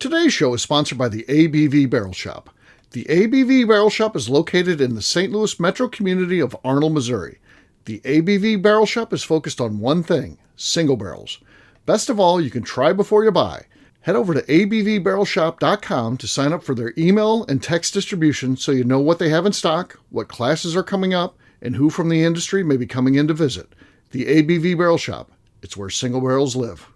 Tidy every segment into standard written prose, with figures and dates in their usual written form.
Today's show is sponsored by the ABV Barrel Shop. The ABV Barrel Shop is located in the St. Louis metro community of Arnold, Missouri. The ABV Barrel Shop is focused on one thing, single barrels. Best of all, you can try before you buy. Head over to abvbarrelshop.com to sign up for their email and text distribution so you know what they have in stock, what classes are coming up, and who from the industry may be coming in to visit. The ABV Barrel Shop. It's where single barrels live.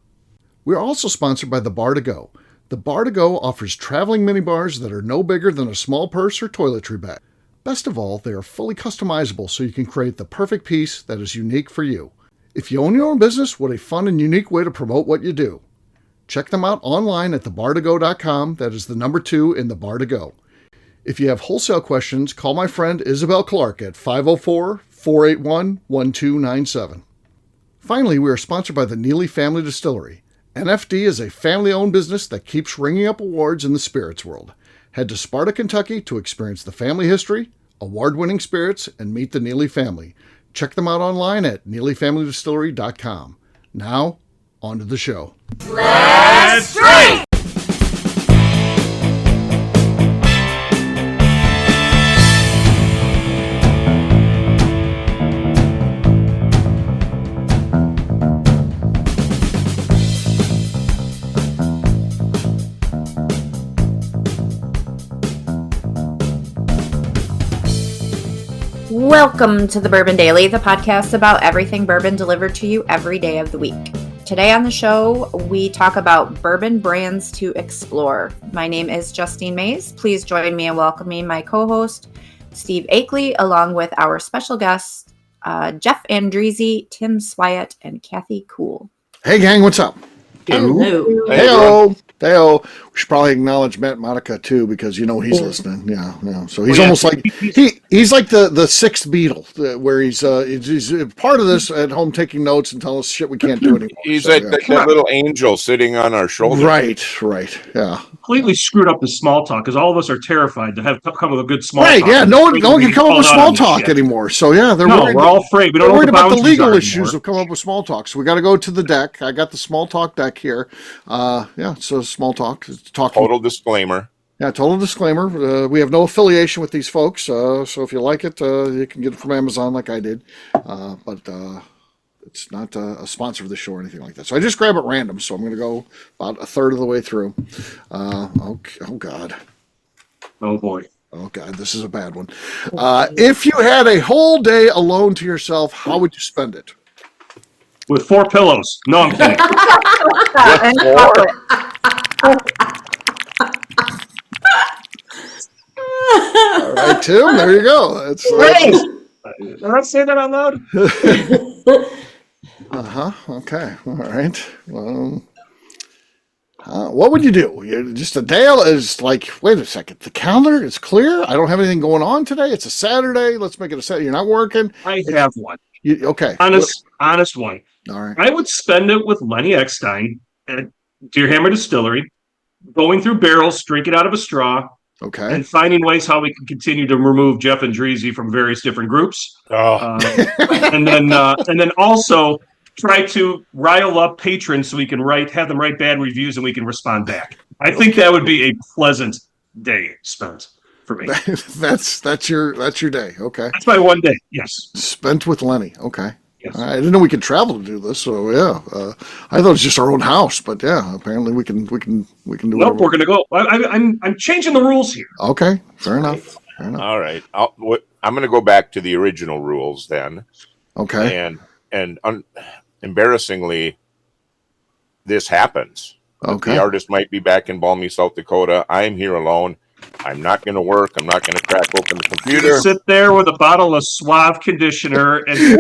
We are also sponsored by the Bar to Go. The Bar to Go offers traveling minibars that are no bigger than a small purse or toiletry bag. Best of all, they are fully customizable so you can create the perfect piece that is unique for you. If you own your own business, what a fun and unique way to promote what you do. Check them out online at thebartogo.com. That is the number 2 in the Bar to Go. If you have wholesale questions, call my friend Isabel Clark at 504-481-1297. Finally, we are sponsored by the Neely Family Distillery. NFD is a family-owned business that keeps ringing up awards in the spirits world. Head to Sparta, Kentucky to experience the family history, award-winning spirits, and meet the Neely family. Check them out online at neelyfamilydistillery.com. Now, on to the show. Let's drink! Welcome to the Bourbon Daily, the podcast about everything bourbon delivered to you every day of the week. Today on the show, we talk about bourbon brands to explore. My name is Justine Mays. Please join me in welcoming my co-host, Steve Akeley, along with our special guests, Jeff Andresi, Tim Swyatt, and Kathy Cool. Hey gang, what's up? Hello. Heyo. Heyo. We should probably acknowledge Matt Monica too, because you know he's listening. Yeah. So he's almost like he's like the sixth Beatle, where he's part of this at home taking notes and telling us shit we can't do anymore. He's that little angel sitting on our shoulder. Right. Yeah. Completely screwed up the small talk because all of us are terrified to have come with a good small talk. Right. Yeah. No one can come up with small talk anymore. So yeah, we're all afraid. We don't know worried about the legal issues of coming up with small talk. So we got to go to the deck. I got the small talk deck here. So small talk. Total disclaimer. Yeah, total disclaimer. We have no affiliation with these folks, so if you like it, you can get it from Amazon like I did. But it's not a sponsor of the show or anything like that. So I just grab at random, so I'm going to go about a third of the way through. Oh, God. Oh, boy. Oh, God, this is a bad one. If you had a whole day alone to yourself, how would you spend it? With 4 pillows. No, I'm kidding. All right, Tim, there you go. Did I say that out loud? Okay. All right. Well, what would you do? Just a day is like, wait a second. The calendar is clear. I don't have anything going on today. It's a Saturday. Let's make it a Saturday. You're not working. I have one. Okay. Honest one. All right. I would spend it with Lenny Eckstein at Deerhammer Distillery, going through barrels, drinking out of a straw, okay, and finding ways how we can continue to remove Jeff Andresi from various different groups. And then also try to rile up patrons so we can have them write bad reviews and we can respond back. I think that would be a pleasant day spent for me. That's your day. Okay. That's my one day. Yes. Spent with Lenny. Okay. Yes. I didn't know we could travel to do this, so yeah. I thought it was just our own house, but yeah, apparently we can do. Nope, we're gonna go. I'm changing the rules here. Okay, fair enough. All right, I'm gonna go back to the original rules then. Okay. And embarrassingly, this happens. Okay. The artist might be back in balmy South Dakota. I am here alone. I'm not going to work. I'm not going to crack open the computer. You sit there with a bottle of Suave conditioner and yeah.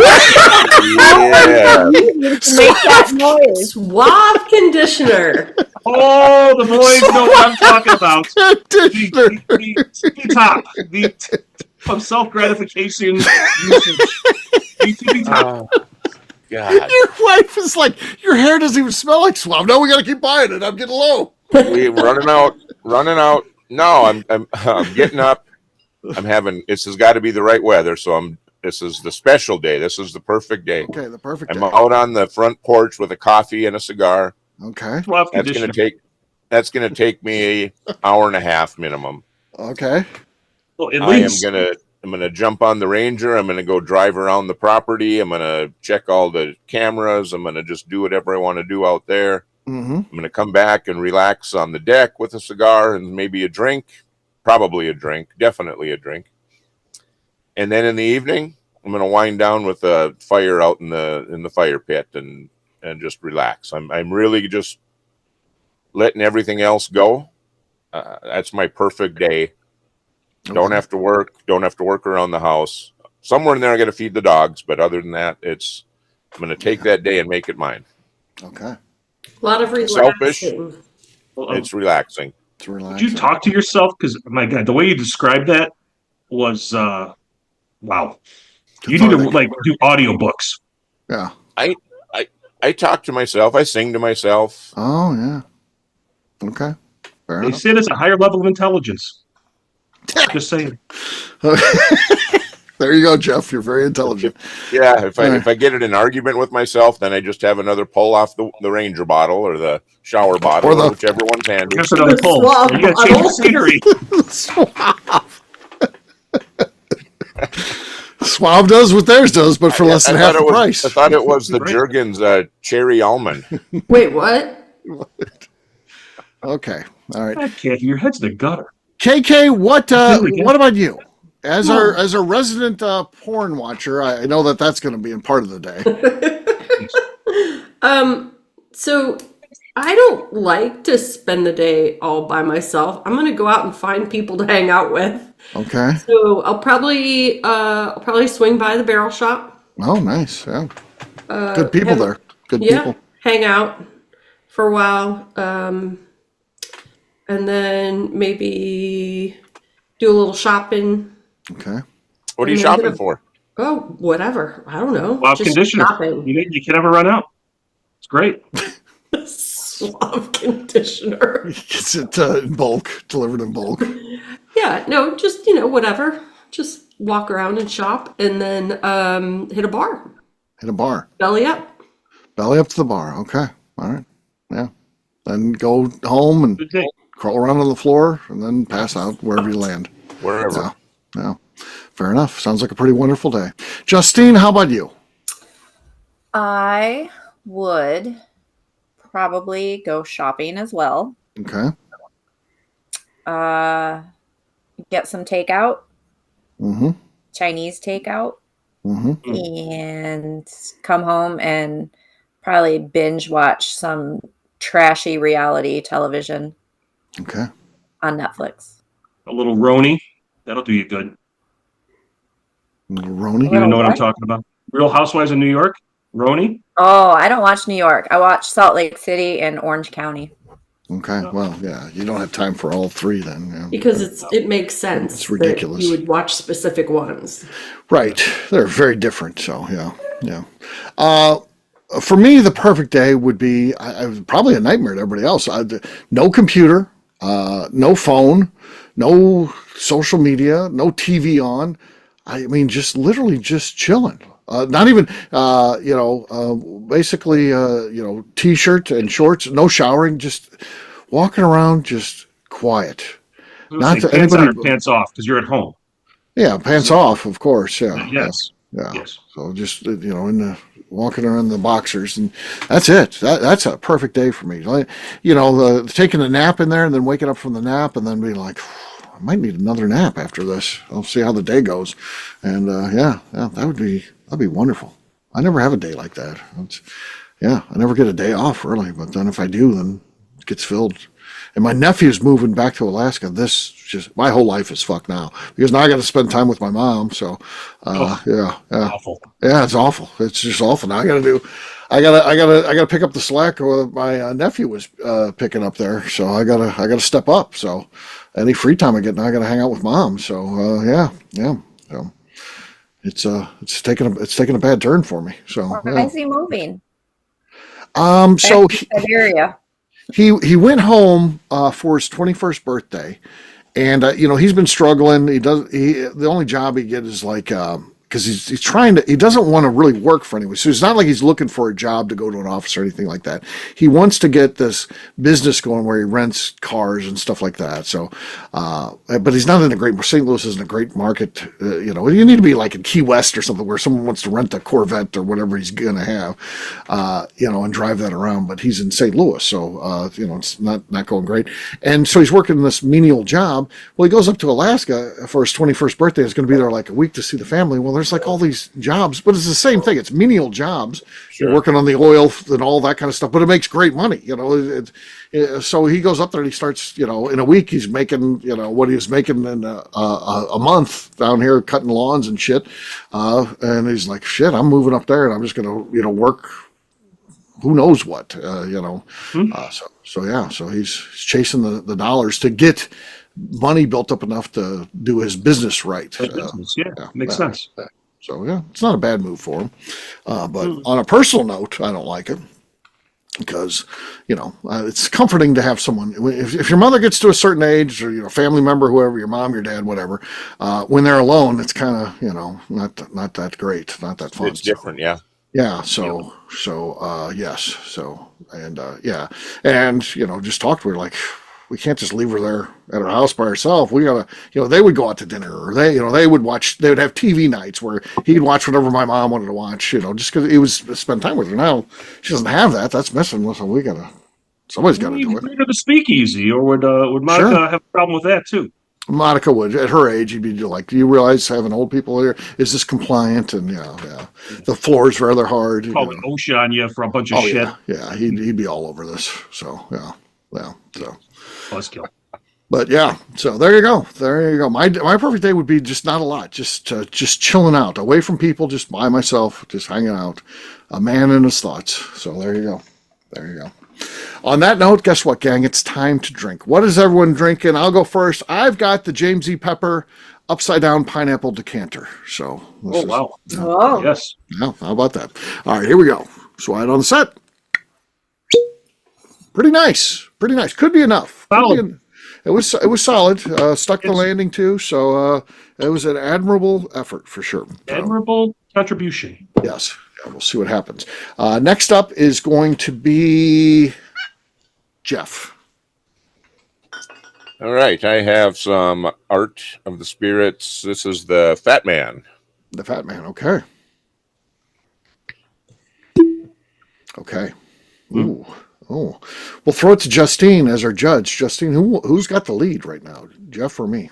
Make that noise. Suave conditioner. Oh, the boys know what I'm talking about. The top. The of self-gratification usage. The top. God. Your wife is like, your hair doesn't even smell like Suave. No, we got to keep buying it. I'm getting low. We're running out. No, I'm getting up. This has got to be the right weather. So this is the special day. This is the perfect day. Okay, the perfect day. I'm out on the front porch with a coffee and a cigar. Okay. That's That's going to take me an hour and a half minimum. Okay. Well, at I'm least gonna jump on the Ranger. I'm gonna go drive around the property. I'm gonna check all the cameras. I'm gonna just do whatever I want to do out there. Mm-hmm. I'm gonna come back and relax on the deck with a cigar and maybe a drink, probably a drink, definitely a drink. And then in the evening, I'm gonna wind down with a fire out in the fire pit and just relax. I'm really just letting everything else go. That's my perfect day. Don't have to work. Don't have to work around the house. Somewhere in there, I got to feed the dogs. But other than that, I'm going to take that day and make it mine. Okay. A lot of Selfish. relaxing. It's relaxing. It's relaxing. Did you talk to yourself? Because my God, the way you described that was wow. You need to do audiobooks. Yeah. I talk to myself. I sing to myself. Oh yeah. Okay. Fair They enough. say it's a higher level of intelligence. Just saying. There you go, Jeff. You're very intelligent. Yeah. If I get in an argument with myself, then I just have another pull off the Ranger bottle or the shower bottle, or whichever one's handy. Just another pull. You got to change the scenery. Suave does what theirs does, but for less than half the price. I thought it was the Jergens cherry almond. Wait, what? Okay. All right. I can't. Your head's in the gutter. KK, what about you? As our resident porn watcher, I know that's going to be a part of the day. So I don't like to spend the day all by myself. I'm going to go out and find people to hang out with. Okay. So I'll probably swing by the barrel shop. Oh, nice. Yeah. Good people there. Good people. Hang out for a while. And then maybe do a little shopping. Okay. What are you shopping for? Oh, whatever. I don't know. Suave Just conditioner. shopping. You can never run out. It's great. Suave conditioner. Gets it in bulk, delivered in bulk. Yeah, no, just, whatever. Just walk around and shop and then hit a bar. Hit a bar. Belly up. Belly up to the bar. Okay. All right. Yeah. Then go home and crawl around on the floor and then pass out wherever you land. Wherever. Yeah. Fair enough. Sounds like a pretty wonderful day. Justine, how about you? I would probably go shopping as well. Okay. Get some takeout. Mm-hmm. Chinese takeout. Mm-hmm. And come home and probably binge watch some trashy reality television. Okay. On Netflix. A little Roni. That'll do you good. Roni? You know what I'm talking about? Real Housewives of New York? Roni? Oh, I don't watch New York. I watch Salt Lake City and Orange County. Okay. Well, yeah, you don't have time for all three then. Yeah. Because it makes sense. It's ridiculous. That you would watch specific ones. Right. They're very different. So, yeah. For me, the perfect day would be probably a nightmare to everybody else. No computer, no phone, no social media, no TV on. I mean, just literally just chilling. Not even, basically, t-shirt and shorts, no showering, just walking around, just quiet. Not to pants on or pants off because you're at home. Yeah, pants off, of course. Yeah. Yes. Yeah. Yes. So just walking around the boxers, and that's it. That's a perfect day for me. Taking a nap in there and then waking up from the nap and then being like, I might need another nap after this. I'll see how the day goes. And that'd be wonderful. I never have a day like that. I never get a day off really, but then if I do, then it gets filled. And my nephew's moving back to Alaska. My whole life is fucked now because now I got to spend time with my mom. So, Awful. Yeah, it's awful. It's just awful. Now I got to pick up the slack my nephew was picking up there. So I gotta step up. So any free time I get now, I got to hang out with mom. So So it's taking a bad turn for me. So why is he moving? So Siberia. He went home for his 21st birthday, and he's been struggling. The only job he gets is like because he's trying to, he doesn't want to really work for anyone. So it's not like he's looking for a job to go to an office or anything like that. He wants to get this business going where he rents cars and stuff like that. So, but he's not in a great, St. Louis isn't a great market. You know, you need to be like in Key West or something where someone wants to rent a Corvette or whatever he's going to have, you know, and drive that around. But he's in St. Louis. So, you know, it's not going great. And so he's working this menial job. Well, he goes up to Alaska for his 21st birthday. He's going to be there like a week to see the family. Well, there's like all these jobs, but it's the same thing. It's menial jobs. Sure. You're working on the oil and all that kind of stuff, but it makes great money, you know. So he goes up there and he starts, you know, in a week he's making, you know, what he was making in a month down here cutting lawns and shit. And he's like, shit, I'm moving up there and I'm just going to, you know, work who knows what, you know. So he's chasing the dollars to get money built up enough to do his business right. Makes sense. So yeah, it's not a bad move for him. But on a personal note, I don't like it because, you know, it's comforting to have someone. If your mother gets to a certain age, or, you know, family member, whoever, your mom, your dad, whatever, when they're alone, it's kind of, you know, not that great, not that fun. It's different, yeah. Yeah. Yes. So, and you know, just talked to her like, we can't just leave her there at her house by herself. We gotta, you know, they would go out to dinner, or they would have TV nights where he'd watch whatever my mom wanted to watch, you know, just because he was spend time with her. Now she doesn't have that. That's missing. So somebody's got to do it. Go to the speakeasy, or would Monica have a problem with that too? Monica would. At her age, he'd be like, do you realize having old people here, is this compliant? And yeah. The floor's rather hard. Calling OSHA on you for a bunch of shit. Yeah. He'd be all over this. So, yeah. So. Buzzkill. But yeah, so there you go. My perfect day would be just not a lot, just chilling out, away from people, just by myself, just hanging out, a man in his thoughts. So there you go. On that note, guess what, gang? It's time to drink. What is everyone drinking? I'll go first. I've got the James E. Pepper upside down pineapple decanter. So wow. Oh yes. Yeah, how about that? All right, here we go. Slide on the set. Pretty nice. Could be enough. It was solid. Stuck the landing too. So it was an admirable effort for sure. Admirable contribution. Yes. Yeah, we'll see what happens. Next up is going to be Jeff. All right. I have some Art of the Spirits. This is the Fat Man. The Fat Man. Okay. Ooh. Oh, we'll throw it to Justine as our judge. Justine, who's got the lead right now, Jeff or me?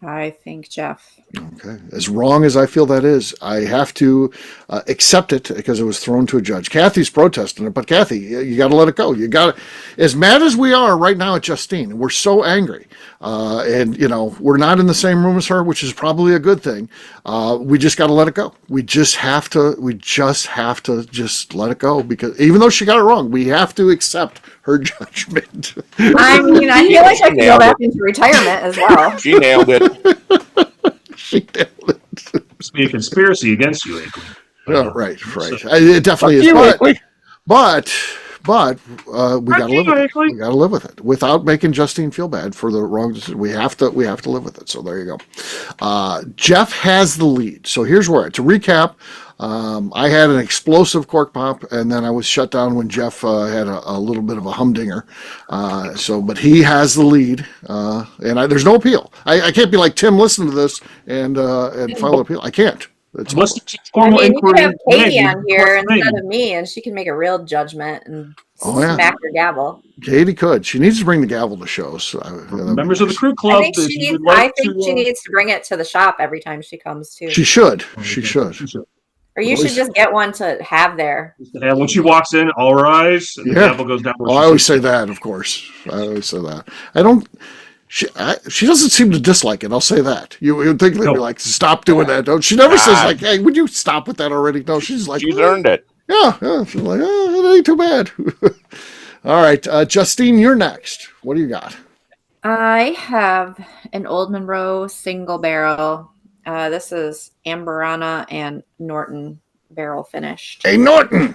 I think Jeff. Okay. As wrong as I feel that is, I have to accept it because it was thrown to a judge. Kathy's protesting it, but Kathy, you got to let it go. You got to, as mad as we are right now at Justine, we're so angry. And, you know, we're not in the same room as her, which is probably a good thing. We just got to let it go. We just have to just let it go, because even though she got it wrong, we have to accept her judgment. I mean, I feel like I can go back into retirement as well. She nailed it. She nailed it. Must be a conspiracy against you, Akeley. Oh, right. It definitely is. But we got to live with it. We got to live with it without making Justine feel bad for the wrong decision. We have to live with it. So there you go. Jeff has the lead. So here's where, to recap, I had an explosive cork pop, and then I was shut down when Jeff had a little bit of a humdinger. But he has the lead, and there's no appeal. I can't be like, Tim, listen to this and file an appeal. I can't. It's formal you could have inquiry. Katie on here instead of me, and she can make a real judgment and smack her gavel. Katie could. She needs to bring the gavel to shows. Members of the crew club. I think she needs to bring it to the shop every time she comes too. She should. She should. Or you should just get one to have there. And when she walks in, all rise, and the gavel goes down. I always say that, of course. I always say that. I don't. She doesn't seem to dislike it. I'll say that. You would think they'd be like, stop doing that. No, she never says like, hey, would you stop with that already? No, she's like, she's earned it. Yeah. She's like, it ain't too bad. All right, Justine, you're next. What do you got? I have an Old Monroe single barrel. This is Amberana and Norton barrel finished. Hey, Norton.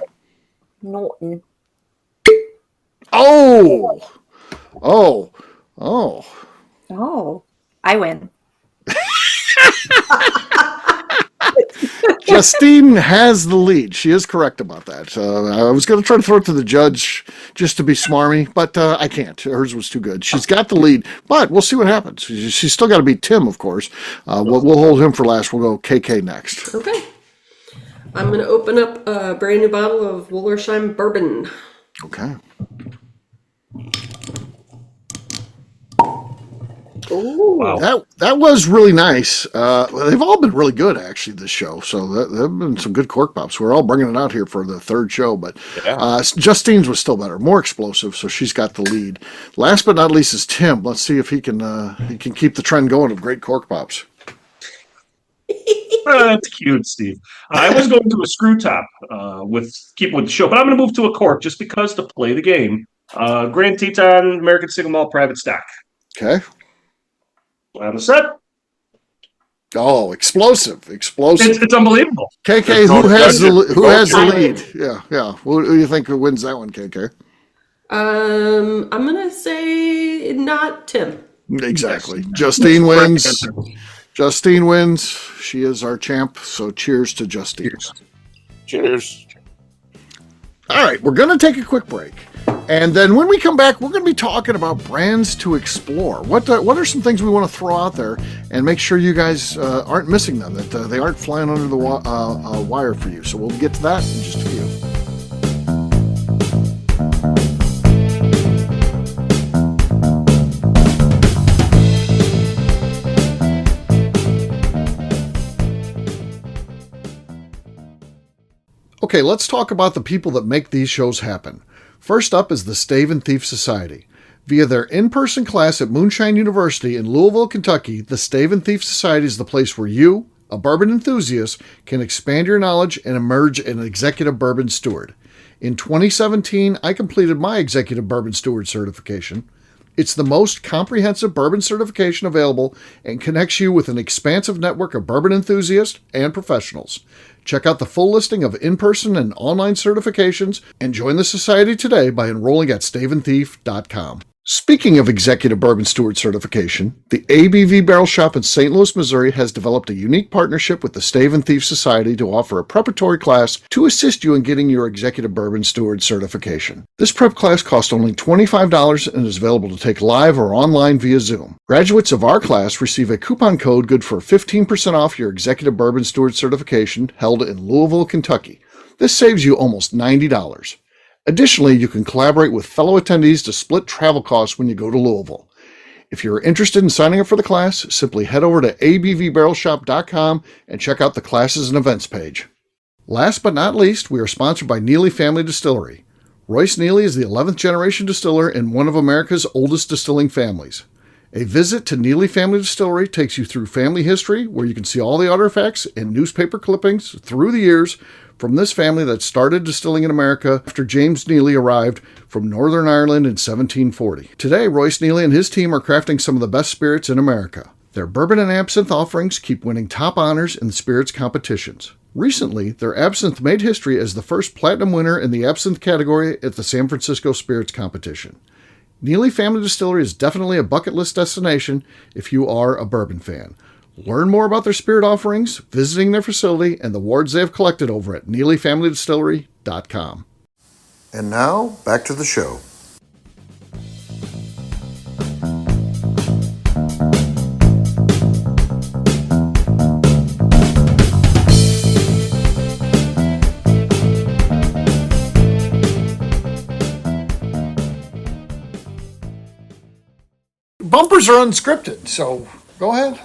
Oh, I win. Justine has the lead. She is correct about that. I was going to try to throw it to the judge just to be smarmy, but I can't. Hers was too good. She's got the lead, but we'll see what happens. She's still got to beat Tim, of course. We'll hold him for last. We'll go KK next. Okay. I'm going to open up a brand new bottle of Wollersheim Bourbon. Okay. Ooh. Wow. That was really nice. They've all been really good, actually, this show. So there have been some good cork pops. We're all bringing it out here for the third show, but Justine's was still better, more explosive. So she's got the lead. Last but not least is Tim. Let's see if he can keep the trend going of great cork pops. That's cute, Steve. I was going to a screw top keep with the show, but I'm going to move to a cork just because to play the game. Grand Teton American Single Malt Private Stock. Okay. On the set. Oh, explosive. It's unbelievable. KK, who has the lead? Yeah. Who do you think wins that one, KK? I'm gonna say not Tim. Exactly. Yes. Justine wins. Justine wins. She is our champ. So cheers to Justine. Cheers. All right, we're going to take a quick break. And then when we come back, we're going to be talking about brands to explore. What are some things we want to throw out there and make sure you guys aren't missing them, that they aren't flying under the wire for you. So we'll get to that in just a few. Okay, let's talk about the people that make these shows happen. First up is the Stave and Thief Society. Via their in-person class at Moonshine University in Louisville, Kentucky, the Stave and Thief Society is the place where you, a bourbon enthusiast, can expand your knowledge and emerge an executive bourbon steward. In 2017, I completed my executive bourbon steward certification. It's the most comprehensive bourbon certification available and connects you with an expansive network of bourbon enthusiasts and professionals. Check out the full listing of in-person and online certifications and join the society today by enrolling at staveandthief.com. Speaking of Executive Bourbon Steward certification, the ABV Barrel Shop in St. Louis, Missouri has developed a unique partnership with the Stave and Thief Society to offer a preparatory class to assist you in getting your Executive Bourbon Steward certification. This prep class costs only $25 and is available to take live or online via Zoom. Graduates of our class receive a coupon code good for 15% off your Executive Bourbon Steward certification held in Louisville, Kentucky. This saves you almost $90. Additionally, you can collaborate with fellow attendees to split travel costs when you go to Louisville. If you're interested in signing up for the class, simply head over to abvbarrelshop.com and check out the classes and events page. Last but not least, we are sponsored by Neely Family Distillery. Royce Neely is the 11th generation distiller in one of America's oldest distilling families. A visit to Neely Family Distillery takes you through family history, where you can see all the artifacts and newspaper clippings through the years from this family that started distilling in America after James Neely arrived from Northern Ireland in 1740. Today, Royce Neely and his team are crafting some of the best spirits in America. Their bourbon and absinthe offerings keep winning top honors in the spirits competitions. Recently, their absinthe made history as the first platinum winner in the absinthe category at the San Francisco Spirits Competition. Neely Family Distillery is definitely a bucket list destination if you are a bourbon fan. Learn more about their spirit offerings, visiting their facility, and the awards they have collected over at NeelyFamilyDistillery.com. And now, back to the show. Bumpers are unscripted, so go ahead.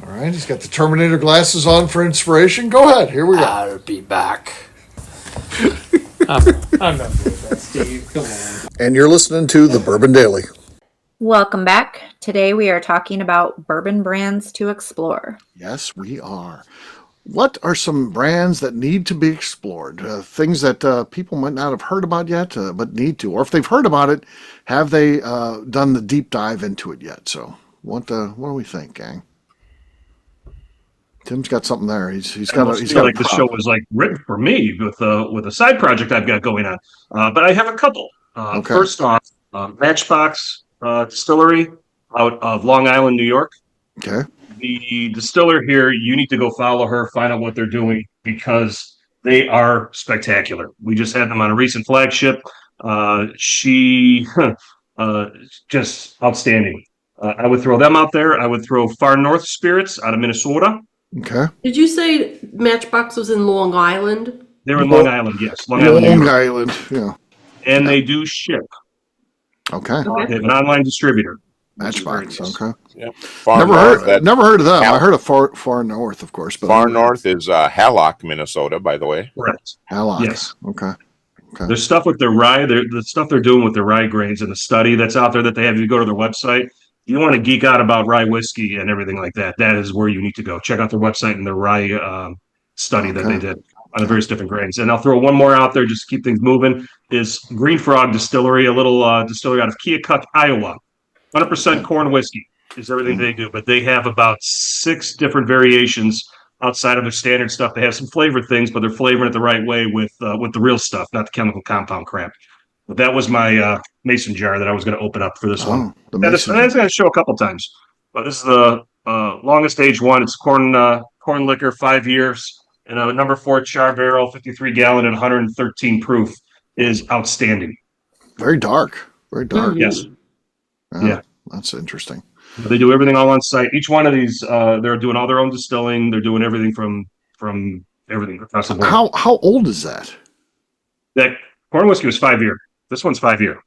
All right, he's got the Terminator glasses on for inspiration. Go ahead, here we go. I'll be back. I'm not good at that, Steve. Come on. And you're listening to The Bourbon Daily. Welcome back. Today we are talking about bourbon brands to explore. Yes, we are. What are some brands that need to be explored? Things that people might not have heard about yet, but need to. Or if they've heard about it, have they done the deep dive into it yet? So what do we think, gang? Tim's got something there. He's got like the show was like written for me with a side project I've got going on. But I have a couple. Okay. First off, Matchbox Distillery out of Long Island, New York. Okay. the distiller here, you need to go follow her, find out what they're doing, because they are spectacular. We just had them on a recent flagship. She just outstanding. I would throw them out there. I would throw Far North Spirits out of Minnesota. Okay. Did you say Matchbox was in Long Island? They're in Long Island, yes. Long Island, yeah. And they do ship. Okay. They have an online distributor. Matchbox, okay. Yeah. Never heard of them. I heard of Far North, of course. But Far North is Hallock, Minnesota, by the way. Correct. Hallock. Yes. Okay. There's stuff with their rye, the stuff they're doing with their rye grains and the study that's out there that they have. If you go to their website, you want to geek out about rye whiskey and everything like that. That is where you need to go. Check out their website and their rye study that they did on the various different grains. And I'll throw one more out there just to keep things moving, is Green Frog Distillery, a little distillery out of Keokuk, Iowa. 100% corn whiskey is everything they do, but they have about 6 different variations outside of their standard stuff. They have some flavored things, but they're flavoring it the right way with the real stuff, not the chemical compound crap. But that was my mason jar that I was going to open up for this one. And it's going to show a couple times, but this is the longest age one. It's corn liquor, 5 years, and a number 4 char barrel, 53 gallon, and 113 proof is outstanding. Very dark. Very dark. Yes. Yeah. That's interesting. They do everything all on site. Each one of these, they're doing all their own distilling. They're doing everything from everything across the board. How old is that? That corn whiskey was 5 year. This one's 5 year.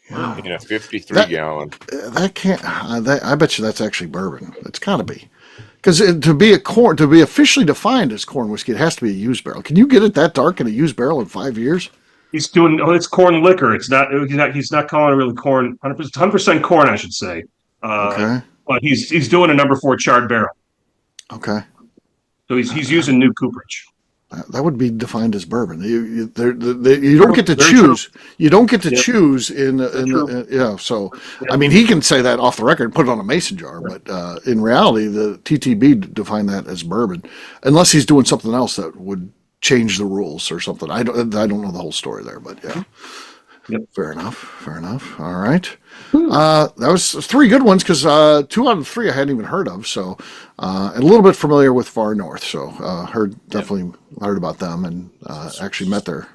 In a 53 gallon. That can't. I bet you that's actually bourbon. It's got to be, because to be officially defined as corn whiskey, it has to be a used barrel. Can you get it that dark in a used barrel in 5 years? He's doing. Oh, it's corn liquor. It's not. He's not calling it really corn. 100% corn, I should say. Okay. But he's doing a number 4 charred barrel. Okay. So he's using new cooperage. That would be defined as bourbon. You don't get to choose. True. You don't get to choose So, I mean, he can say that off the record and put it on a mason jar, but in reality, the TTB define that as bourbon, unless he's doing something else that would change the rules or something. I don't know the whole story there, but yeah. Yep. Fair enough. All right. That was 3 good ones, because 2 out of 3 I hadn't even heard of. So, and a little bit familiar with Far North. So, definitely heard about them, and actually met their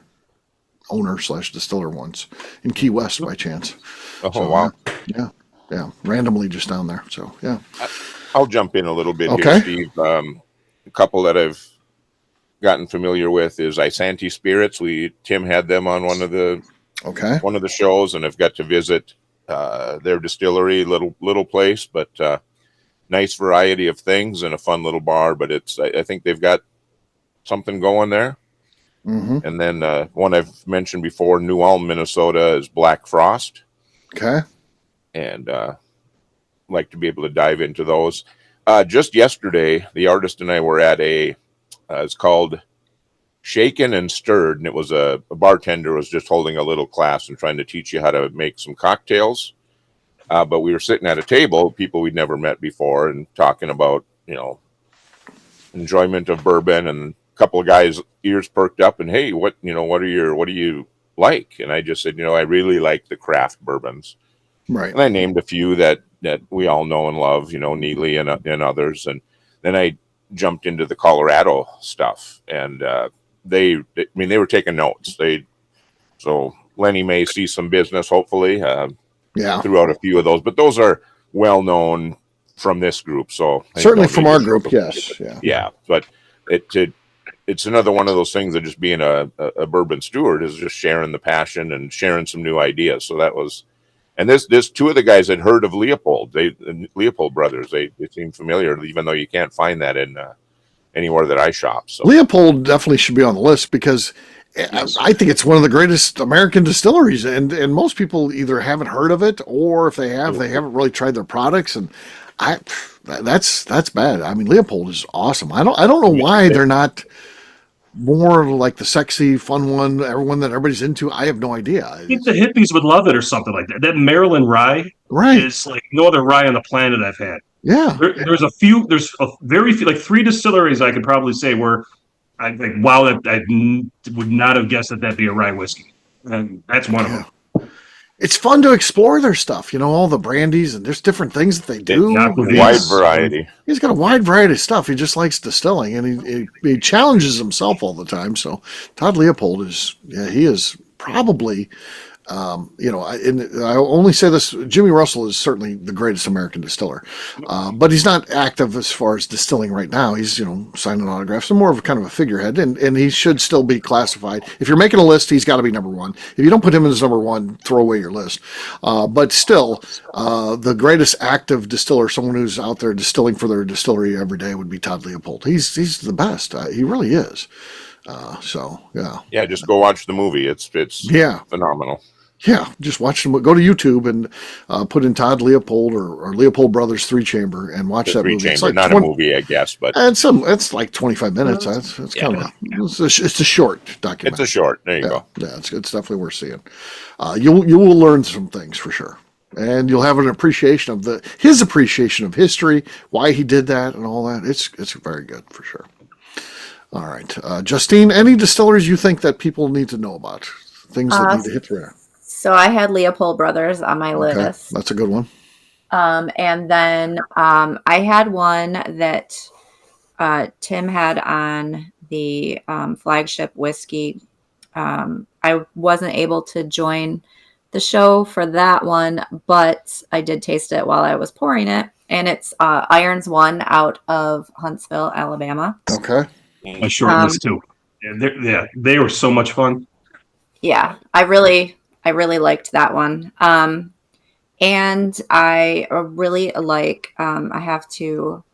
owner / distiller once in Key West by chance. Oh, so, wow. Yeah. Randomly just down there. So, yeah. I'll jump in a little bit here, Steve. A couple that I've gotten familiar with is Isanti Spirits. Tim had them on one of the shows, and I've got to visit their distillery, little place, but nice variety of things and a fun little bar. But I think they've got something going there. Mm-hmm. And then one I've mentioned before, New Ulm, Minnesota, is Black Frost. Okay. And like to be able to dive into those. Just yesterday, the artist and I were at it's called Shaken and Stirred, and it was a bartender was just holding a little class and trying to teach you how to make some cocktails. But we were sitting at a table, people we'd never met before, and talking about, enjoyment of bourbon, and a couple of guys' ears perked up, and hey, what do you like? And I just said, I really like the craft bourbons. Right. And I named a few that we all know and love, Neely and others. And then I jumped into the Colorado stuff, and they were taking notes. So Lenny may see some business, hopefully, throughout a few of those, but those are well known from this group. So certainly from our group, yes, yeah. But it's another one of those things that just being a bourbon steward is just sharing the passion and sharing some new ideas. So that was. And this 2 of the guys had heard of Leopold. The Leopold brothers. They seem familiar, even though you can't find that in anywhere that I shop. So Leopold definitely should be on the list, because I think it's one of the greatest American distilleries, and most people either haven't heard of it, or if they have, they haven't really tried their products. And that's bad. I mean, Leopold is awesome. I don't know why they're not more like the sexy, fun one, that everybody's into. I have no idea. I think the hippies would love it, or something like that. That Maryland rye is like no other rye on the planet I've had. Yeah. There's a very few, like 3 distilleries I could probably say where I think, wow, I would not have guessed that'd be a rye whiskey. And that's one of them. it's fun to explore their stuff. All the brandies, and there's different things that they do. Wide variety. He's got a wide variety of stuff. He just likes distilling, and he challenges himself all the time. So Todd Leopold he is probably. I only say this, Jimmy Russell is certainly the greatest American distiller, but he's not active as far as distilling right now. He's, signing autographs and more of a kind of a figurehead, and he should still be classified. If you're making a list, he's got to be number one. If you don't put him as number one, throw away your list. But still, the greatest active distiller, someone who's out there distilling for their distillery every day, would be Todd Leopold. He's the best. He really is. Yeah, just go watch the movie. It's phenomenal. Yeah, just watch them. Go to YouTube and put in Todd Leopold or Leopold Brothers 3-Chamber and watch that movie. It's like not a movie, I guess, but it's like 25 minutes. It's kind of it's a short documentary. It's a short. There you go. Yeah, it's definitely worth seeing. You will learn some things for sure, and you'll have an appreciation of his appreciation of history, why he did that, and all that. It's very good for sure. All right, Justine, any distilleries you think that people need to know about? Things that need to hit the radar. So I had Leopold Brothers on my list. That's a good one. And then I had one that Tim had on the flagship whiskey. I wasn't able to join the show for that one, but I did taste it while I was pouring it. And it's Irons One out of Huntsville, Alabama. Okay. My short list too. They were so much fun. Yeah, I really liked that one. And I really like, I have to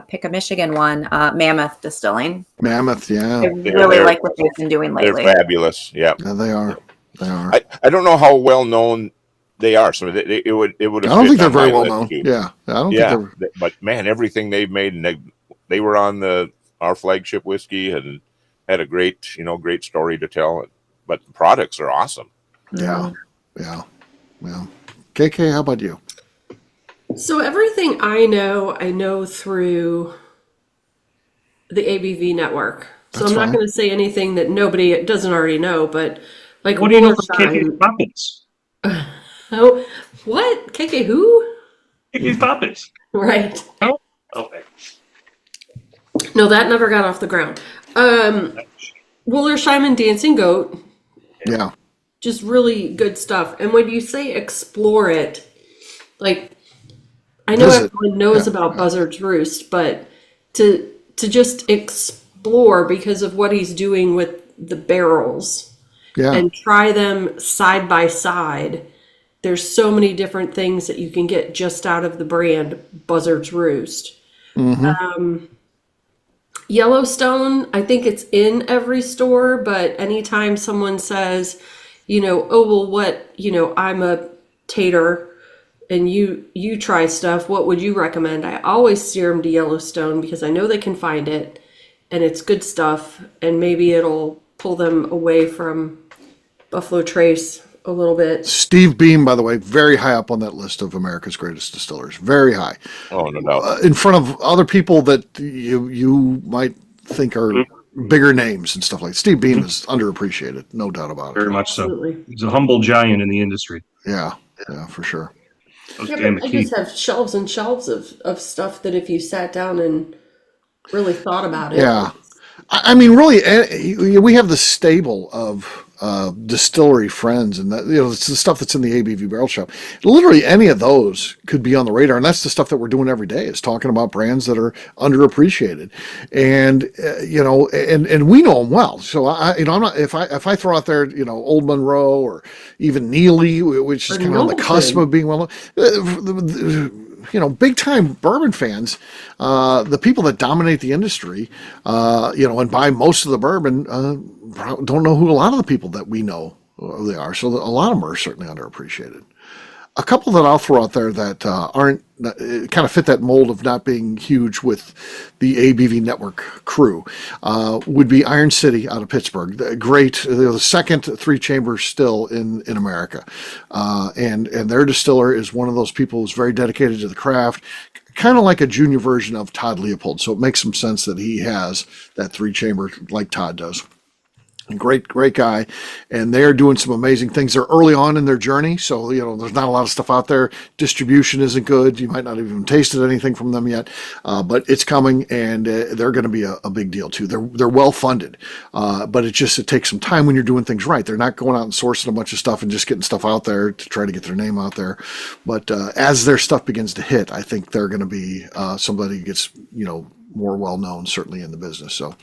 pick a Michigan one, Mammoth Distilling. Mammoth, yeah. I really like what they've been doing lately. They're fabulous, yeah. Yeah, they are. I don't know how well known they are. So it would. I don't think they're very well known. Too. Yeah, I don't think they're. But man, everything they've made, and they were on our flagship whiskey and had a great story to tell. But the products are awesome. Yeah. KK, how about you? So everything I know through the ABV network. So That's I'm not fine. going to say anything that nobody doesn't already know, but like What do you know from KK's Poppins? Oh, what? KK who? KK's Poppins. Right. Oh, okay. No, that never got off the ground. Woolersheim Dancing Goat. Yeah. Just really good stuff. And when you say explore it, like I know everyone knows about Buzzard's Roost, but to just explore because of what he's doing with the barrels and try them side by side. There's so many different things that you can get just out of the brand Buzzard's Roost. Mm-hmm. Yellowstone, I think it's in every store, but anytime someone says, oh, well, what, I'm a tater and you try stuff, what would you recommend? I always steer them to Yellowstone because I know they can find it and it's good stuff and maybe it'll pull them away from Buffalo Trace a little bit. Steve Beam, by the way, very high up on that list of America's greatest distillers. Very high. Oh, no doubt. In front of other people that you might think are bigger names and stuff like that. Steve Beam is underappreciated, no doubt about it. Very much so. Absolutely. He's a humble giant in the industry. Yeah, for sure. Yeah, but I just have shelves and shelves of stuff that if you sat down and really thought about it. Yeah. I mean, really, we have the stable of distillery friends, and that it's the stuff that's in the ABV Barrel Shop. Literally, any of those could be on the radar, and that's the stuff that we're doing every day. Is talking about brands that are underappreciated, and and we know them well. So I'm not if I throw out there Old Monroe or even Neely, which is kind of on the cusp of being well known. Big time bourbon fans, the people that dominate the industry, and buy most of the bourbon, don't know who a lot of the people that we know who they are. So a lot of them are certainly underappreciated. A couple that I'll throw out there that aren't kind of fit that mold of not being huge with the ABV network crew would be Iron City out of Pittsburgh. They're the second 3-chamber still in America, and their distiller is one of those people who's very dedicated to the craft, kind of like a junior version of Todd Leopold. So it makes some sense that he has that 3-chamber like Todd does. Great guy, and they're doing some amazing things. They're early on in their journey, so there's not a lot of stuff out there. Distribution isn't good. You might not have even tasted anything from them yet, but it's coming, and they're going to be a big deal too. They're well funded, but it takes some time when you're doing things right. They're not going out and sourcing a bunch of stuff and just getting stuff out there to try to get their name out there. But as their stuff begins to hit, I think they're going to be somebody who gets more well known, certainly in the business. So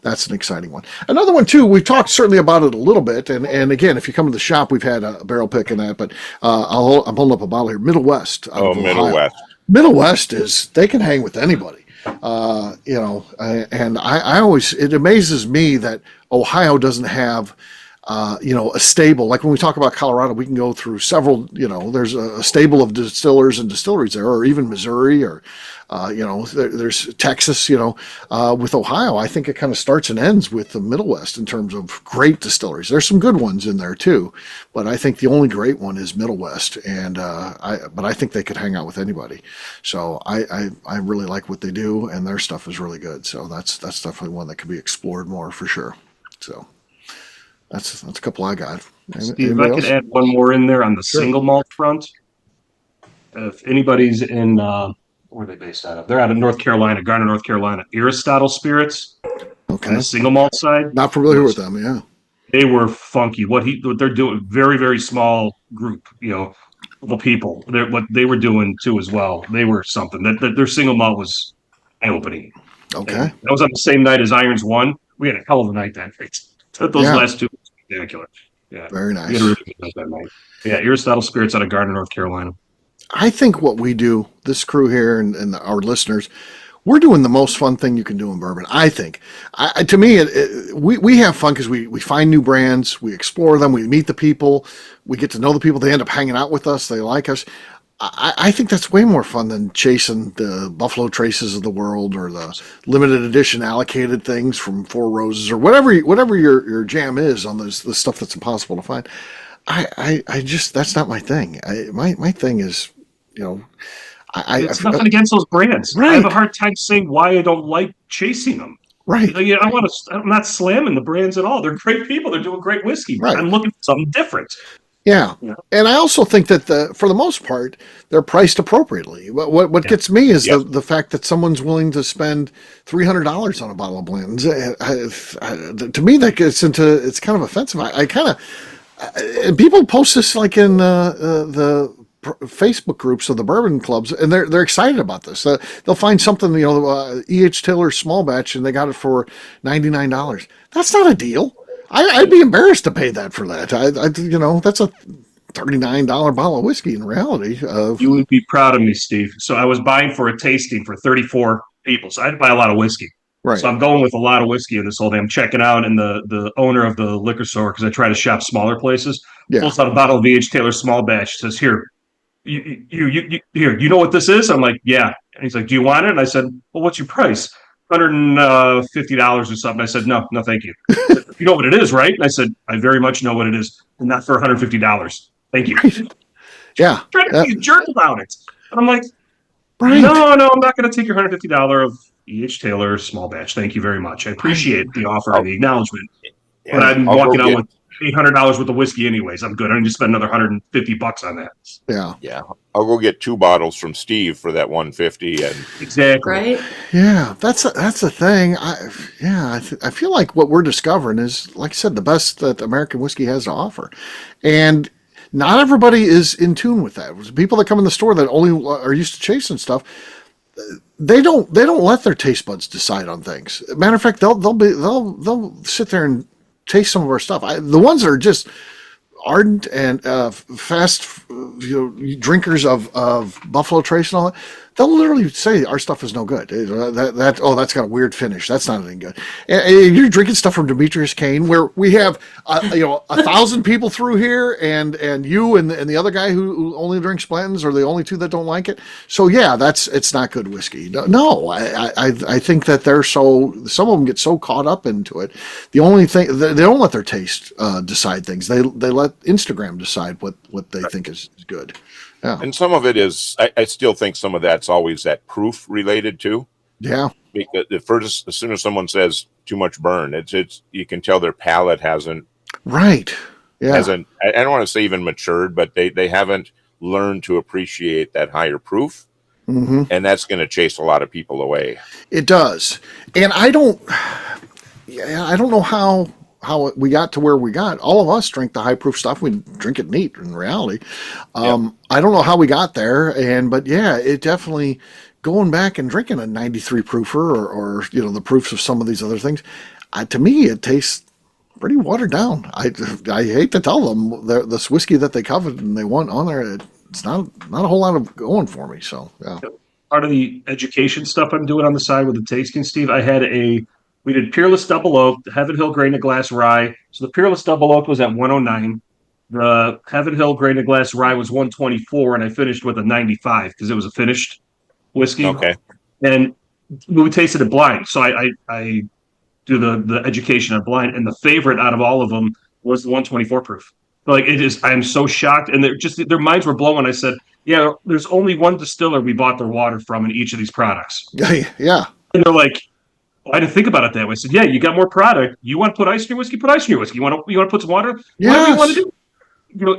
that's an exciting one. Another one too, we've talked certainly about it a little bit, and again, if you come to the shop, we've had a barrel pick in that, but I'm holding up a bottle here, Middle West. Middle West. Middle West they can hang with anybody. And I always, it amazes me that Ohio doesn't have a stable, like when we talk about Colorado, we can go through several, there's a stable of distillers and distilleries there, or even Missouri, or, there's Texas, with Ohio. I think it kind of starts and ends with the Middle West in terms of great distilleries. There's some good ones in there too, but I think the only great one is Middle West. And, but I think they could hang out with anybody. So I really like what they do, and their stuff is really good. So that's definitely one that could be explored more for sure. So. That's a couple I got. Steve, if I could add one more in there on the single malt front. If anybody's in, where are they based out of? They're out of North Carolina, Garner, North Carolina. Aristotle Spirits. Okay. On the single malt side. Not familiar with them, yeah. They were funky. What they're doing, very, very small group, of people. What they were doing too as well. They were something. That their single malt was eye-opening. Okay. And that was on the same night as Irons won. We had a hell of a night that night. Those last two were spectacular. Yeah. Very nice. We had a really good night that night. Yeah, Aristotle Spirits out of Gardner, North Carolina. I think what we do, this crew here and our listeners, we're doing the most fun thing you can do in bourbon. I think. To me, we have fun because we find new brands, we explore them, we meet the people, we get to know the people. They end up hanging out with us. They like us. I think that's way more fun than chasing the Buffalo Traces of the world or the limited edition allocated things from Four Roses or whatever your jam is on the stuff that's impossible to find. I just, that's not my thing. My thing is, it's nothing against those brands. Right. I have a hard time saying why I don't like chasing them. Right. I'm not slamming the brands at all. They're great people. They're doing great whiskey. Right. I'm looking for something different. Yeah. And I also think that for the most part, they're priced appropriately. What gets me is the fact that someone's willing to spend $300 on a bottle of blends. To me, that gets it's kind of offensive. And people post this like in the Facebook groups of the bourbon clubs, and they're excited about this. They'll find something, E.H. Taylor small batch, and they got it for $99. That's not a deal. I'd be embarrassed to pay that for that. That's a $39 bottle of whiskey in reality. You would be proud of me, Steve. So I was buying for a tasting for 34 people. So I had to buy a lot of whiskey. Right. So I'm going with a lot of whiskey in this whole thing. I'm checking out, and the owner of the liquor store, because I try to shop smaller places, pulls out a bottle of V.H. Taylor small batch. Says, "Here, you know what this is?" I'm like, "Yeah." And he's like, "Do you want it?" And I said, "Well, what's your price?" $150 or something. I said, no, thank you. Said, "You know what it is, right?" And I said, "I very much know what it is. And not for $150. Thank you." Right. Yeah. Trying to be a jerk about it. And I'm like, no, I'm not going to take your $150 of E.H. Taylor small batch. Thank you very much. I appreciate the offer and the acknowledgement. Yeah, but I'm walking out with $800 worth of whiskey anyways. I'm good. I need to spend another $150 on that. Yeah. I'll go get 2 bottles from Steve for that $150. And exactly. Right. Yeah, that's a thing. I feel like what we're discovering is, like I said, the best that American whiskey has to offer, and not everybody is in tune with that. People that come in the store that only are used to chasing stuff, they don't let their taste buds decide on things. Matter of fact, they'll sit there and taste some of our stuff. The ones that are just ardent and fast drinkers of Buffalo Trace and all that, they'll literally say our stuff is no good. That's got a weird finish. That's not anything good. And you're drinking stuff from Demetrius Kane, where we have 1,000 people through here, and you and the other guy who only drinks Blanton's are the only 2 that don't like it. So yeah, it's not good whiskey. No, I think that some of them get so caught up into it. The only thing, they don't let their taste decide things. They let Instagram decide what they think is good. Yeah. And some of it is, I still think some of that's always that proof related too. Yeah. because as soon as someone says too much burn, it's you can tell their palate hasn't Right. Yeah. I don't want to say even matured, but they haven't learned to appreciate that higher proof. Mm-hmm. And that's going to chase a lot of people away. It does. And I don't know how we got to where we got. All of us drink the high proof stuff. We drink it neat in reality. I don't know how we got there. But yeah, it definitely, going back and drinking a 93 proofer or the proofs of some of these other things, to me, it tastes pretty watered down. I hate to tell them this whiskey that they coveted and they want on there, it's not a whole lot of going for me. So yeah. Part of the education stuff I'm doing on the side with the tasting, Steve, we did Peerless Double Oak, the Heaven Hill Grain of Glass Rye. So the Peerless Double Oak was at 109. The Heaven Hill Grain of Glass Rye was 124, and I finished with a 95 because it was a finished whiskey. Okay. And we tasted it blind. So I do the education on blind, and the favorite out of all of them was the 124 proof. Like, it is, I'm so shocked, and their minds were blown when I said, yeah, there's only one distiller we bought their water from in each of these products. Yeah. And they're like, well, I didn't think about it that way. I said, yeah, you got more product. You want to put ice in your whiskey? Put ice in your whiskey. You want to put some water? Yes. Whatever you want to do.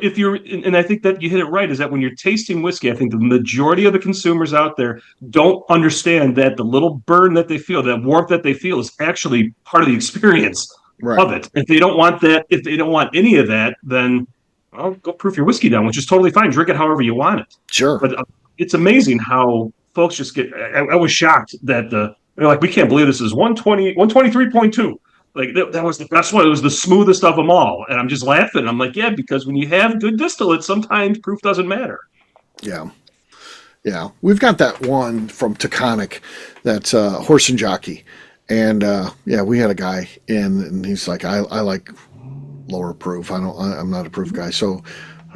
If you're, and I think that you hit it right, is that when you're tasting whiskey, I think the majority of the consumers out there don't understand that the little burn that they feel, that warmth that they feel, is actually part of the experience of it. If they don't want that, if they don't want any of that, then go proof your whiskey down, which is totally fine. Drink it however you want it. Sure. But it's amazing how folks just get, I was shocked that they're like, we can't believe this is 120, 123.2. Like, that was the best one. It was the smoothest of them all. And I'm just laughing. I'm like, yeah, because when you have good distillates, sometimes proof doesn't matter. Yeah. Yeah. We've got that one from Taconic that's Horse and Jockey. And we had a guy in, and he's like, I like lower proof. I'm not a proof guy. So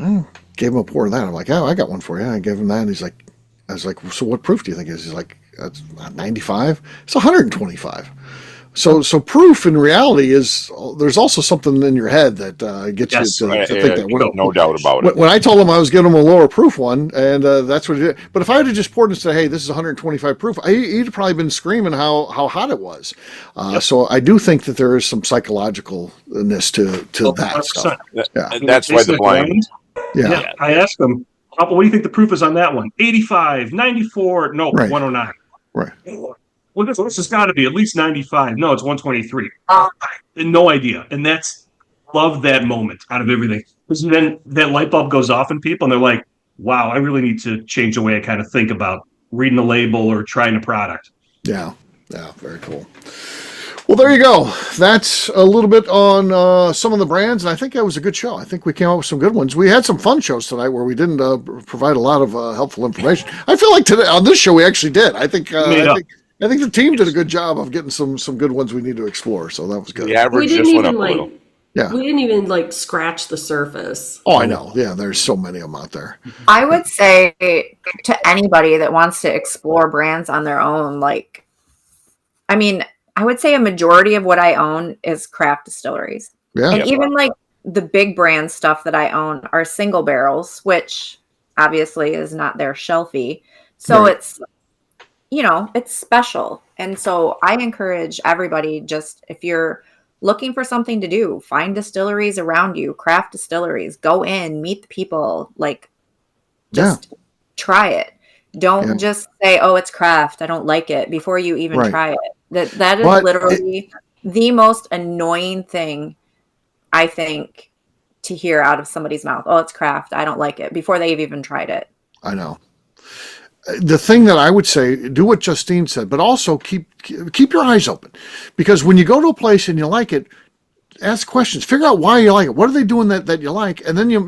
I gave him a pour of that. I'm like, oh, I got one for you. I gave him that. And I was like, so what proof do you think it is? He's like, that's 95. It's 125. So proof in reality is, there's also something in your head that gets you to think that. No doubt about it. When I told him I was giving him a lower proof one, and that's what he did. But if I had just poured and said, hey, this is 125 proof, he'd probably been screaming how hot it was. So I do think that there is some psychologicalness to that stuff. That's why the blind. Yeah. I asked him, what do you think the proof is on that one? 85, 94, no, 109. Right. Well, this has got to be at least 95. No, it's 123. No idea. And love that moment out of everything. Because then that light bulb goes off in people, and they're like, wow, I really need to change the way I kind of think about reading the label or trying a product. Yeah. Yeah. Very cool. Well, there you go. That's a little bit on some of the brands, and I think that was a good show. I think we came up with some good ones. We had some fun shows tonight where we didn't provide a lot of helpful information. I feel like today on this show we actually did. I think the team did a good job of getting some good ones we need to explore. So that was good. The average just went up a little. Yeah. We didn't even scratch the surface. Oh, I know. Yeah, there's so many of them out there. I would say to anybody that wants to explore brands on their own, I would say a majority of what I own is craft distilleries. Yeah. And even the big brand stuff that I own are single barrels, which obviously is not their shelfie. So it's, it's special. And so I encourage everybody, just if you're looking for something to do, find distilleries around you, craft distilleries, go in, meet the people, just try it. Don't just say, oh, it's craft, I don't like it, before you even try it. That is literally the most annoying thing, I think, to hear out of somebody's mouth. Oh, it's craft, I don't like it, before they've even tried it. I know. The thing that I would say, do what Justine said, but also keep your eyes open. Because when you go to a place and you like it, ask questions. Figure out why you like it. What are they doing that you like? And then you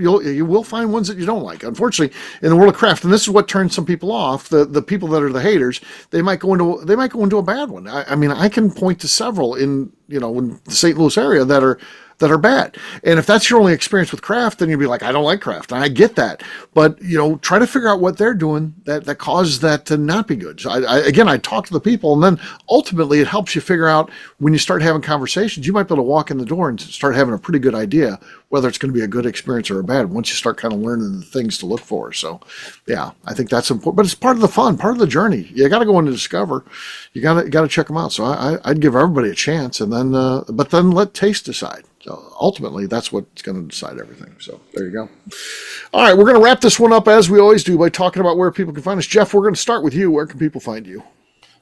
will find ones that you don't like. Unfortunately, in the world of craft, and this is what turns some people off, the people that are the haters, they might go into a bad one. I mean, I can point to several in the St. Louis area that are that are bad. And if that's your only experience with craft, then you'll be like, I don't like craft. And I get that. But, try to figure out what they're doing that causes that to not be good. So I talk to the people, and then ultimately it helps you figure out when you start having conversations, you might be able to walk in the door and start having a pretty good idea whether it's going to be a good experience or a bad once you start kind of learning the things to look for. So, yeah, I think that's important. But it's part of the fun, part of the journey. You got to go in to discover. You got to check them out. So I'd give everybody a chance, and then but then let taste decide. So ultimately, that's what's going to decide everything. So there you go. All right, we're going to wrap this one up as we always do by talking about where people can find us. Jeff, we're going to start with you. Where can people find you?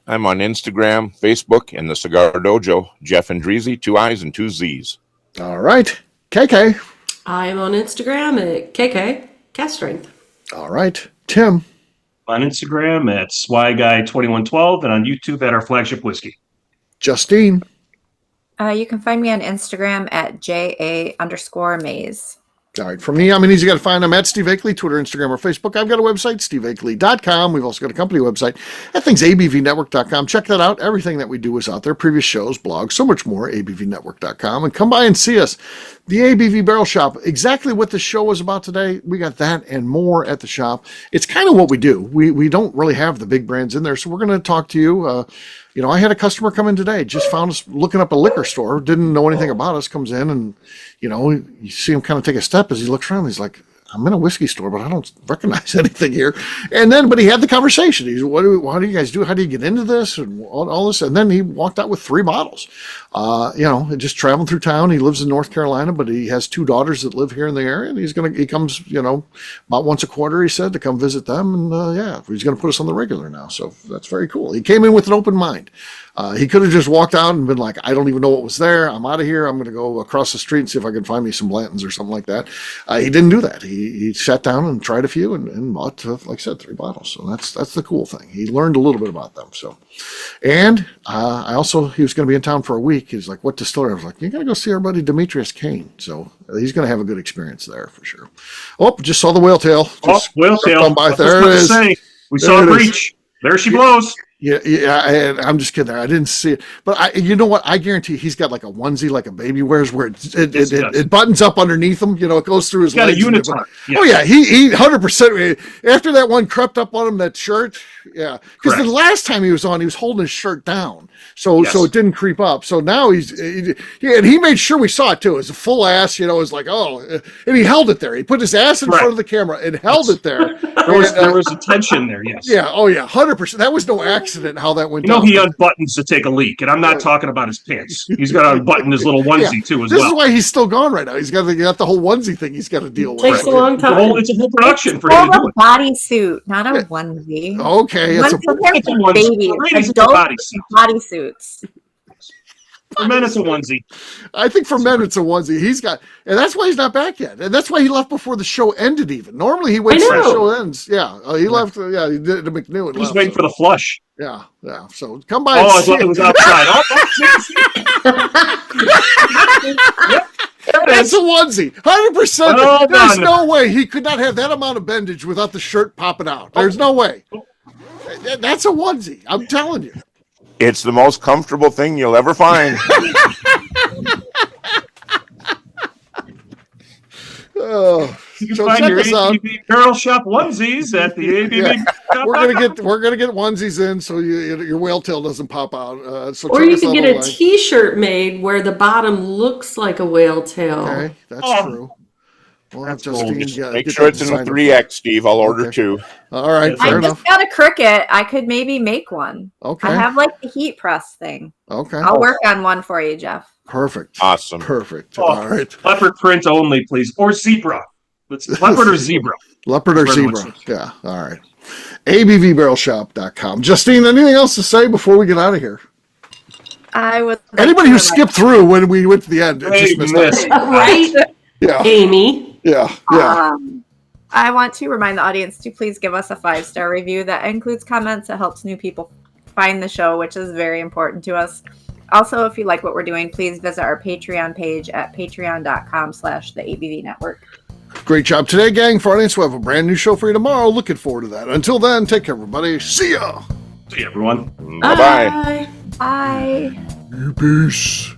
I'm on Instagram, Facebook, and the Cigar Dojo. Jeff Andreezy, 2 I's and 2 Z's. All right. KK. I'm on Instagram at KK Cast Strength. All right. Tim. On Instagram at SwyGuy2112 and on YouTube at Our Flagship Whiskey. Justine. You can find me on Instagram at JA_Maze. All right. From me, I'm easy to find. I'm at Steve Akeley, Twitter, Instagram, or Facebook. I've got a website, steveakeley.com. We've also got a company website. That thing's abvnetwork.com. Check that out. Everything that we do is out there. Previous shows, blogs, so much more, abvnetwork.com. And come by and see us. The ABV Barrel Shop. Exactly what the show was about today. We got that and more at the shop. It's kind of what we do. We don't really have the big brands in there, so we're going to talk to you. I had a customer come in today, just found us looking up a liquor store, didn't know anything about us, comes in and, you see him kind of take a step as he looks around. He's like, I'm in a whiskey store, but I don't recognize anything here. But he had the conversation. He's, how do you guys do? How do you get into this? And all this. And then he walked out with 3 bottles, just traveling through town. He lives in North Carolina, but he has 2 daughters that live here in the area. And he comes, about once a quarter, he said, to come visit them. And he's going to put us on the regular now. So that's very cool. He came in with an open mind. He could have just walked out and been like, I don't even know what was there. I'm out of here. I'm going to go across the street and see if I can find me some Blantons or something like that. He didn't do that. He sat down and tried a few and bought, like I said, 3 bottles. So that's the cool thing. He learned a little bit about them. So, and he was going to be in town for a week. He's like, what distillery? I was like, you got to go see our buddy Demetrius Kane. So he's going to have a good experience there for sure. Oh, just saw the whale tail. Whale tail. There it is. We saw a breach. There she blows. Yeah, I'm just kidding there. I didn't see it. But you know what? I guarantee he's got like a onesie like a baby wears where it buttons up underneath him. It goes through his legs. Got a unitard. Yeah. Oh, yeah. He 100%. After that one crept up on him, that shirt. Yeah. Because the last time he was on, he was holding his shirt down. So it didn't creep up. So now and he made sure we saw it too. It was a full ass, it was like, and he held it there. He put his ass in front of the camera and held it there. There was a tension there, yes. Yeah, oh yeah, 100%. That was no accident how that went down. He unbuttons to take a leak, and I'm not talking about his pants. He's got to unbutton his little onesie too as well. This is why he's still gone right now. He's got the whole onesie thing he's got to deal with. Takes a long time. It's a whole production for him to do it. Bodysuit, not a onesie. Okay, it's a baby. Adult bodysuits. For men, it's a onesie. I think for men, it's a onesie. And that's why he's not back yet. And that's why he left before the show ended even. Normally, he waits till the show ends. Yeah, he left. Yeah, he did to McNew. He was waiting for the flush. Yeah. So come by and see. It was outside. That's a onesie. 100%. There's no way he could not have that amount of bendage without the shirt popping out. There's no way. That's a onesie. I'm telling you. It's the most comfortable thing you'll ever find. You can find your ABV Barrel Shop onesies at the ABV. Yeah. We're gonna get onesies in so your whale tail doesn't pop out. Or you can get a T-shirt made where the bottom looks like a whale tail. Okay, that's true. Well, Justine, make sure it's in the 3X, Steve. I'll order 2. All right, fair enough. I just got a Cricut. I could maybe make one. Okay. I have like the heat press thing. Okay. I'll work on one for you, Jeff. Perfect. Awesome. Perfect. All right. Leopard print only, please. Or zebra. Leopard or zebra. Leopard or zebra. Yeah. All right. ABVBarrelShop.com. Justine, anything else to say before we get out of here? I would. Anybody who skipped through when we went to the end just missed out. Right? Yeah. Amy. Yeah. I want to remind the audience to please give us a 5-star review that includes comments. It helps new people find the show, which is very important to us. Also, if you like what we're doing, please visit our Patreon page at patreon.com/the Network. Great job today, gang. For audience, we'll have a brand new show for you tomorrow. Looking forward to that. Until then, take care, everybody. See ya. See you, everyone. Bye-bye. Bye. Peace.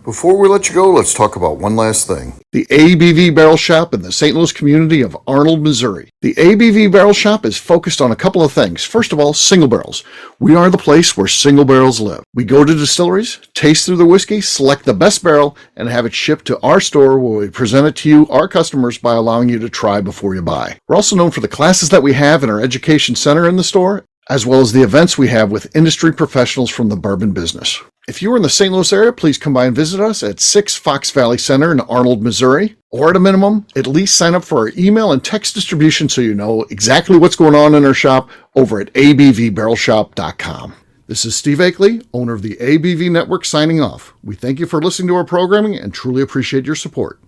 Before we let you go, let's talk about one last thing. The ABV Barrel Shop in the St. Louis community of Arnold, Missouri. The ABV Barrel Shop is focused on a couple of things. First of all, single barrels. We are the place where single barrels live. We go to distilleries, taste through the whiskey, select the best barrel, and have it shipped to our store where we present it to you, our customers, by allowing you to try before you buy. We're also known for the classes that we have in our education center in the store, as well as the events we have with industry professionals from the bourbon business. If you are in the St. Louis area, please come by and visit us at 6 Fox Valley Center in Arnold, Missouri. Or at a minimum, at least sign up for our email and text distribution so you know exactly what's going on in our shop over at abvbarrelshop.com. This is Steve Akeley, owner of the ABV Network, signing off. We thank you for listening to our programming and truly appreciate your support.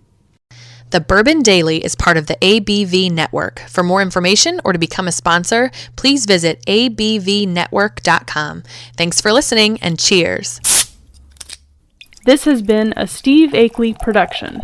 The Bourbon Daily is part of the ABV Network. For more information or to become a sponsor, please visit abvnetwork.com. Thanks for listening and cheers. This has been a Steve Akeley production.